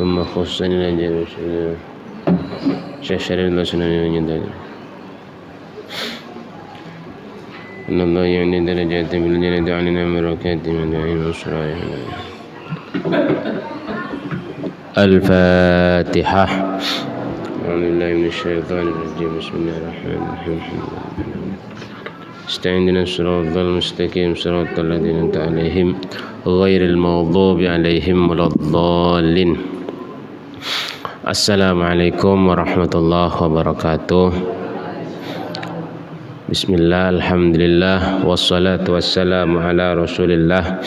ثم خصني الأجر شاشر اللسنة من يدل إن الله يعني درجات بالجنة علينا بركات من دعين وصرايح الفاتحة. أعوذ بالله من الشيطان الرجيم. بسم الله الرحمن الرحيم. استعيننا الصراط المستقيم صراط الذين أنعمت عليهم غير المغضوب عليهم ولا الضالين. Assalamualaikum warahmatullahi wabarakatuh. Bismillah, alhamdulillah, wassalatu wassalamu ala rasulillah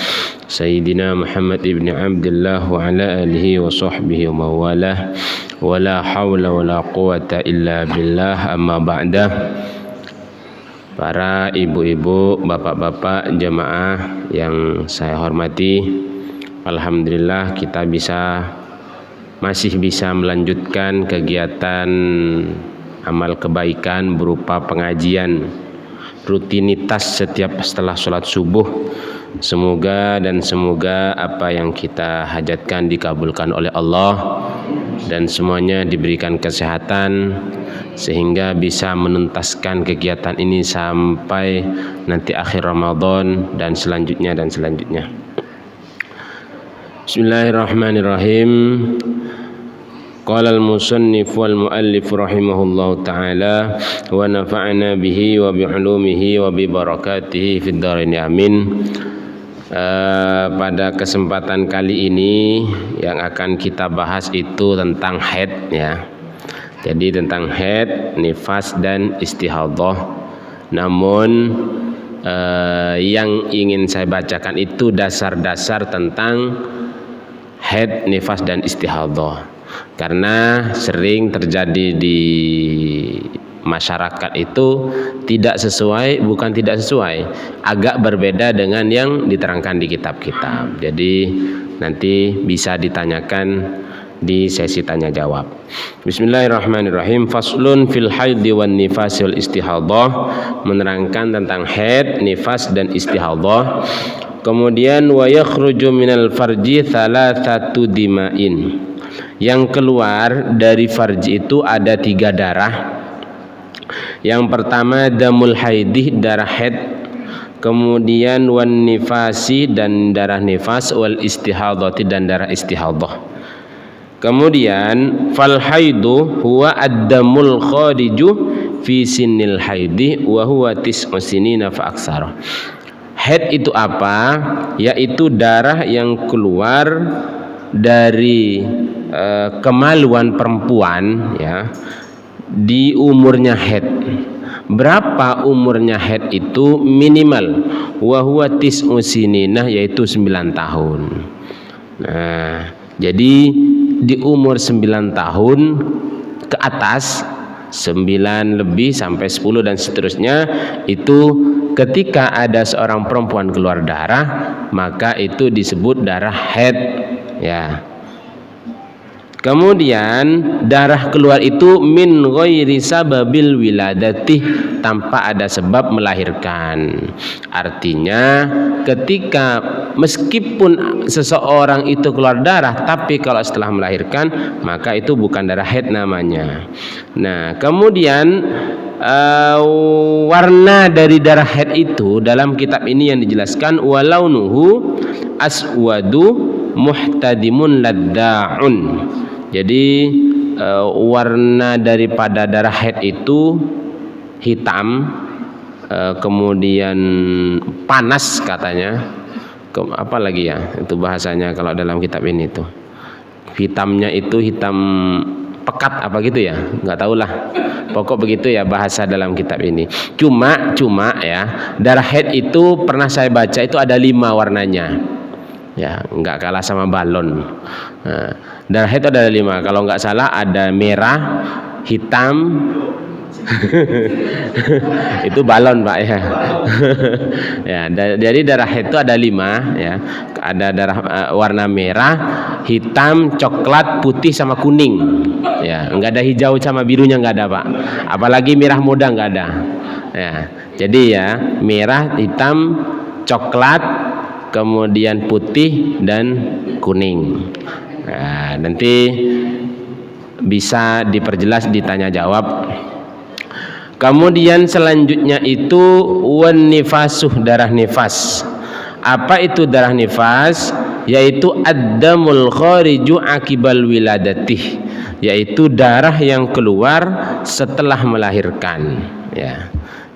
Sayyidina Muhammad ibn Abdullah wa ala alihi wa sahbihi wa mawalah wa la hawla wa la quwata illa billah, amma ba'dah. Para ibu-ibu, bapak-bapak, jemaah yang saya hormati, alhamdulillah kita masih bisa melanjutkan kegiatan amal kebaikan berupa pengajian rutinitas setiap setelah sholat subuh. Semoga apa yang kita hajatkan dikabulkan oleh Allah dan semuanya diberikan kesehatan sehingga bisa menuntaskan kegiatan ini sampai nanti akhir Ramadan dan selanjutnya. Bismillahirrahmanirrahim. Qala al-musannif wal muallif rahimahullahu ta'ala wa nafa'na bihi wa bi 'ulumihi wa bi barakatihi fid dharain amin. Pada kesempatan kali ini yang akan kita bahas itu tentang haid ya. Jadi tentang haid, nifas dan istihadhah. Namun yang ingin saya bacakan itu dasar-dasar tentang haid, nifas dan istihadhah. Karena sering terjadi di masyarakat itu bukan tidak sesuai, agak berbeda dengan yang diterangkan di kitab-kitab. Jadi nanti bisa ditanyakan di sesi tanya jawab. Bismillahirrahmanirrahim. Faslun fil haidhi wan nifas wal istihadhah, menerangkan tentang haid, nifas dan istihadhah. Kemudian wa yakhruju minal farji thalathatu dima'in. Yang keluar dari farji itu ada 3 darah. Yang pertama damul haidih, darah haid. Kemudian wan nifasi, dan darah nifas, wal istihadhati, dan darah istihadhah. Kemudian fal haidu huwa ad-damul khariju fi sinnil haidi wa huwa tis'u sinina fa aksara. Haid itu apa? Yaitu darah yang keluar dari kemaluan perempuan ya, di umurnya haid. Berapa umurnya haid itu? Minimal wa huwa tis'u sinina, yaitu 9 tahun. Nah, jadi di umur 9 tahun ke atas, 9 lebih sampai 10 dan seterusnya, itu ketika ada seorang perempuan keluar darah, maka itu disebut darah haid ya. Kemudian darah keluar itu min ghairi sababil wiladati, tanpa ada sebab melahirkan. Artinya ketika meskipun seseorang itu keluar darah, tapi kalau setelah melahirkan maka itu bukan darah haid namanya. Nah, kemudian warna dari darah haid itu dalam kitab ini yang dijelaskan walaunuhu aswadu muhtadimun ladda'un. Jadi warna daripada darah haid itu hitam, kemudian panas katanya. Apa lagi ya itu bahasanya kalau dalam kitab ini tuh, hitamnya itu hitam pekat apa gitu ya, nggak tahulah, pokok begitu ya bahasa dalam kitab ini. Cuma ya, darah haid itu pernah saya baca itu ada 5 warnanya ya, nggak kalah sama balon. Nah, darah haid itu ada 5, kalau nggak salah ada merah, hitam, itu balon Pak ya. Ya, jadi darah haid itu ada 5 ya. Ada darah warna merah, hitam, coklat, putih sama kuning. Ya, enggak ada hijau sama birunya, enggak ada Pak. Apalagi merah muda enggak ada. Ya, jadi ya merah, hitam, coklat, kemudian putih dan kuning. Nah, nanti bisa diperjelas ditanya jawab. Kemudian selanjutnya itu wan nifasuh, darah nifas. Apa itu darah nifas? Yaitu ad-damul khariju akibal wiladatih, yaitu darah yang keluar setelah melahirkan, ya.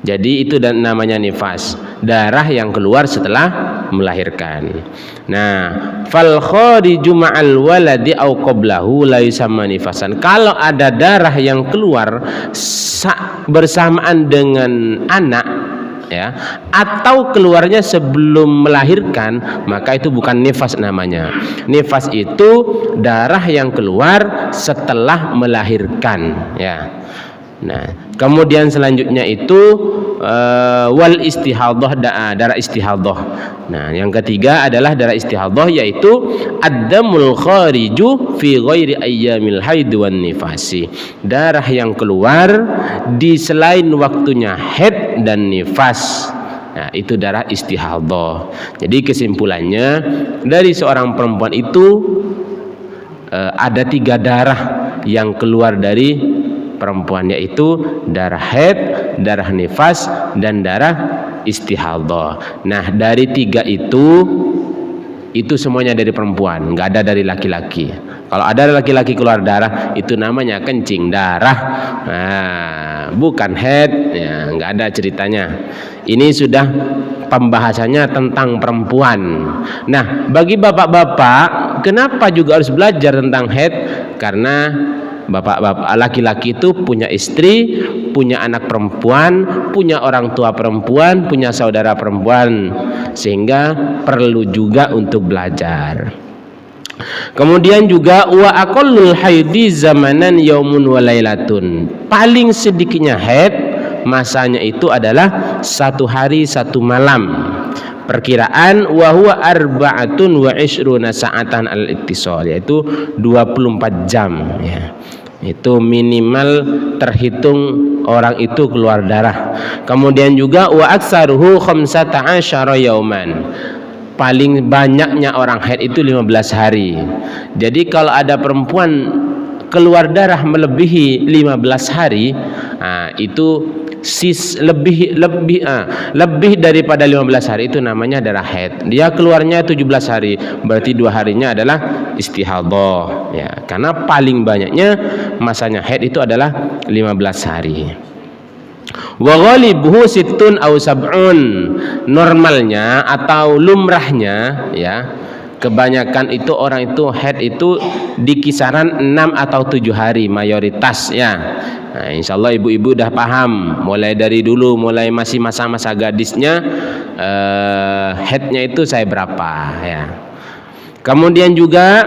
Jadi itu dan namanya nifas, darah yang keluar setelah melahirkan. Nah, fal khariju ma'al waladi au qablahu la yusamma nifasan. Kalau ada darah yang keluar bersamaan dengan anak, ya, atau keluarnya sebelum melahirkan, maka itu bukan nifas namanya. Nifas itu darah yang keluar setelah melahirkan, ya. Nah, kemudian selanjutnya itu wal istihadhah, darah istihadhah. Nah, yang ketiga adalah darah istihadhah, yaitu ad-damul khariju fi ghairi ayyamil haid wan nifasi. Darah yang keluar di selain waktunya haid dan nifas. Nah, itu darah istihadhah. Jadi kesimpulannya dari seorang perempuan itu ada 3 darah yang keluar dari perempuan, yaitu darah haid, darah nifas, dan darah istihadhah. Nah, dari 3 itu semuanya dari perempuan, nggak ada dari laki-laki. Kalau ada laki-laki keluar darah, itu namanya kencing darah. Nah, bukan haid, ya, nggak ada ceritanya. Ini sudah pembahasannya tentang perempuan. Nah, bagi bapak-bapak, kenapa juga harus belajar tentang haid? Karena bapak-bapak laki-laki itu punya istri, punya anak perempuan, punya orang tua perempuan, punya saudara perempuan, sehingga perlu juga untuk belajar. Kemudian juga wa aqallul haidi zamanan yaumun wa lailatun. Paling sedikitnya haid masanya itu adalah 1 hari 1 malam. Perkiraan wa huwa arba'atun wa ishruna sa'atan al-ittisal, yaitu 24 jam, ya. Itu minimal terhitung orang itu keluar darah. Kemudian juga wa aksaruhu 15 yauman. Paling banyaknya orang haid itu 15 hari. Jadi kalau ada perempuan keluar darah melebihi 15 hari, itu lebih daripada 15 hari itu namanya darah haid. Dia keluarnya 17 hari, berarti 2 harinya adalah istihadhah, ya. Karena paling banyaknya masanya haid itu adalah 15 hari. Wa ghalibuhu sittun aw sab'un. Normalnya atau lumrahnya, ya, kebanyakan itu orang itu haid itu di kisaran 6 atau 7 hari mayoritas, ya. Nah, insyaallah ibu-ibu udah paham mulai dari dulu, mulai masih masa-masa gadisnya, haidnya itu saya berapa, ya. Kemudian juga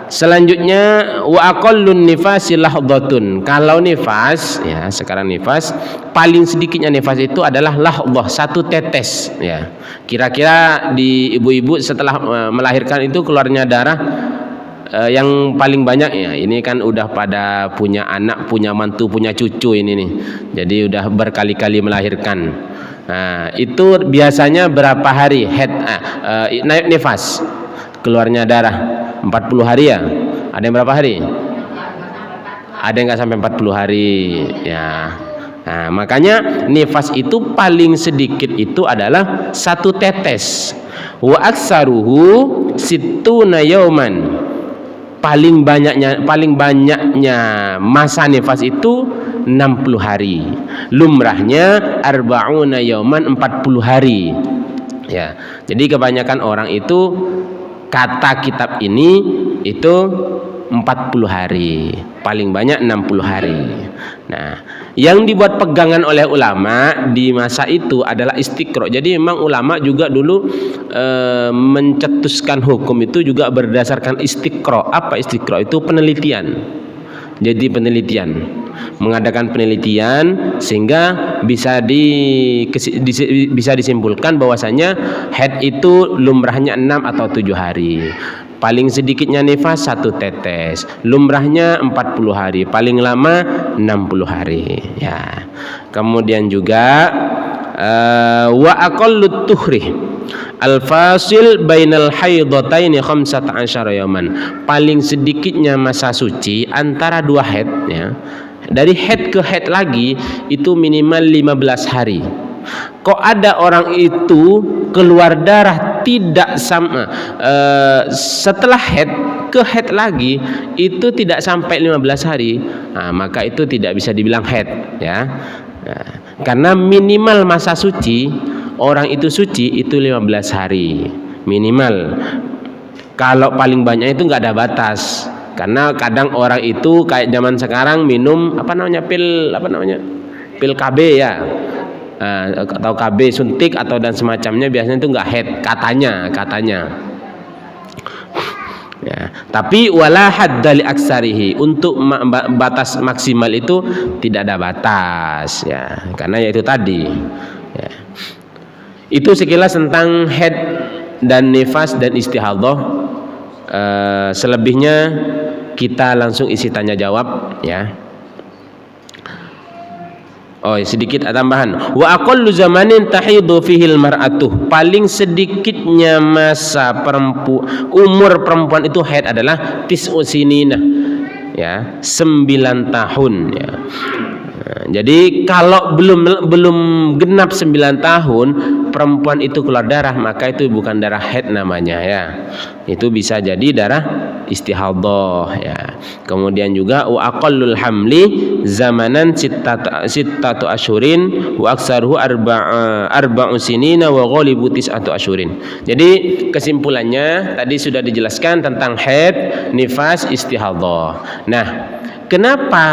selanjutnya wa aqallun nifasi lahdhatun. Kalau nifas, ya, sekarang nifas paling sedikitnya nifas itu adalah lahdhah, 1 tetes, ya. Kira-kira di ibu-ibu setelah melahirkan itu keluarnya darah yang paling banyak, ya, ini kan udah pada punya anak, punya mantu, punya cucu ini nih. Jadi udah berkali-kali melahirkan. Nah, itu biasanya berapa hari haid naik nifas? Keluarnya darah 40 hari, ya. Ada yang berapa hari? Ada yang nggak sampai 40 hari, ya. Nah, makanya nifas itu paling sedikit itu adalah 1 tetes. Wa aksaruhu sittuna yauman. Paling banyaknya masa nifas itu 60 hari. Lumrahnya arba'una yauman, 40 hari. Ya. Jadi kebanyakan orang itu kata kitab ini itu 40 hari, paling banyak 60 hari. Nah, yang dibuat pegangan oleh ulama di masa itu adalah istiqra. Jadi memang ulama juga dulu mencetuskan hukum itu juga berdasarkan istiqra. Apa istiqra? Itu penelitian. Jadi penelitian, mengadakan penelitian sehingga bisa disimpulkan bahwasanya haid itu lumrahnya 6 atau 7 hari. Paling sedikitnya nifas 1 tetes, lumrahnya 40 hari, paling lama 60 hari, ya. Kemudian juga wa aqallut tuhrih. Al-fasil bainal haidataini 15 yauman. Paling sedikitnya masa suci antara dua haid ya. Dari haid ke haid lagi itu minimal 15 hari. Kok ada orang itu keluar darah tidak sama setelah haid ke haid lagi itu tidak sampai 15 hari, nah, maka itu tidak bisa dibilang haid ya. Nah, karena minimal masa suci orang itu suci itu 15 hari minimal. Kalau paling banyak itu nggak ada batas, karena kadang orang itu kayak zaman sekarang minum pil KB ya, atau KB suntik atau dan semacamnya, biasanya itu nggak haid katanya ya. Tapi wala hadda li aksarihi, untuk batas maksimal itu tidak ada batas ya, karena yaitu tadi ya. Itu sekilas tentang haid dan nifas dan istihadhah. Selebihnya kita langsung isi tanya jawab ya. Oh, sedikit tambahan. Wa aqallu zamanin tahidu fihil mar'atu. Paling sedikitnya masa umur perempuan itu haid adalah tis'u sinina. Ya, 9 tahun ya. Nah, jadi kalau belum genap 9 tahun perempuan itu keluar darah, maka itu bukan darah haid namanya ya. Itu bisa jadi darah istihadhah ya. Kemudian juga wa aqallul hamli zamanan sittatu asyhurin wa aktsaruhu arba'u sinina wa ghalibu tis'atu asyhurin. Jadi kesimpulannya tadi sudah dijelaskan tentang haid, nifas, istihadhah. Nah, kenapa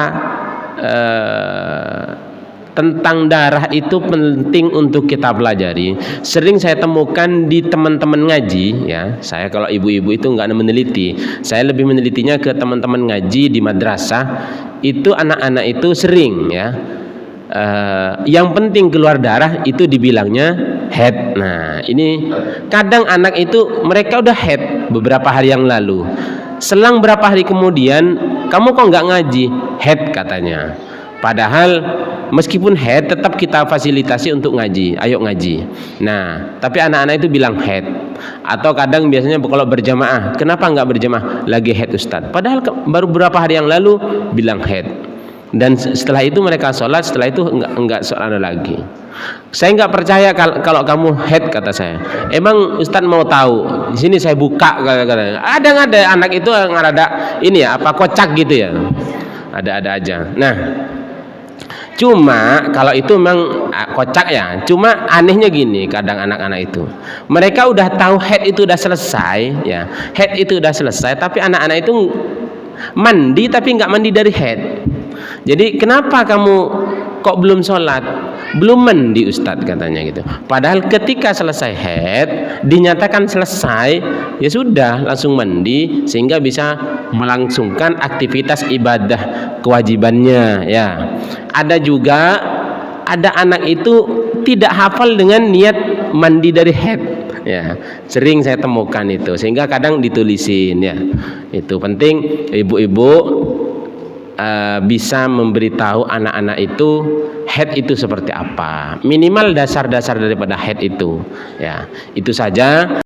tentang darah itu penting untuk kita pelajari? Sering saya temukan di teman-teman ngaji ya. Saya kalau ibu-ibu itu nggak meneliti, saya lebih menelitinya ke teman-teman ngaji di madrasah. Itu anak-anak itu sering ya, yang penting keluar darah itu dibilangnya haid. Nah, ini kadang anak itu mereka udah haid beberapa hari yang lalu, selang berapa hari kemudian, kamu kok nggak ngaji? Haid katanya. Padahal meskipun haid tetap kita fasilitasi untuk ngaji, ayo ngaji. Nah, tapi anak-anak itu bilang haid. Atau kadang biasanya kalau berjamaah, kenapa nggak berjamaah? Lagi haid Ustadz. Padahal baru beberapa hari yang lalu bilang haid. Dan setelah itu mereka sholat, setelah itu enggak sholat lagi. Saya nggak percaya kalau kamu haid, kata saya. Emang Ustadz mau tahu? Di sini saya buka kata-kata. Ada anak itu ngarada ini ya, apa kocak gitu ya. Ada aja. Nah, cuma kalau itu memang kocak ya. Cuma anehnya gini, kadang anak-anak itu mereka udah tahu haid itu udah selesai ya. Haid itu udah selesai, tapi anak-anak itu mandi tapi nggak mandi dari haid. Jadi kenapa kamu kok belum sholat, belum mandi Ustadz, katanya gitu. Padahal ketika selesai haid dinyatakan selesai, ya sudah langsung mandi sehingga bisa melangsungkan aktivitas ibadah kewajibannya ya. Ada juga ada anak itu tidak hafal dengan niat mandi dari haid ya, sering saya temukan itu, sehingga kadang ditulisin ya. Itu penting ibu-ibu bisa memberitahu anak-anak itu haid itu seperti apa, minimal dasar-dasar daripada haid itu ya. Itu saja.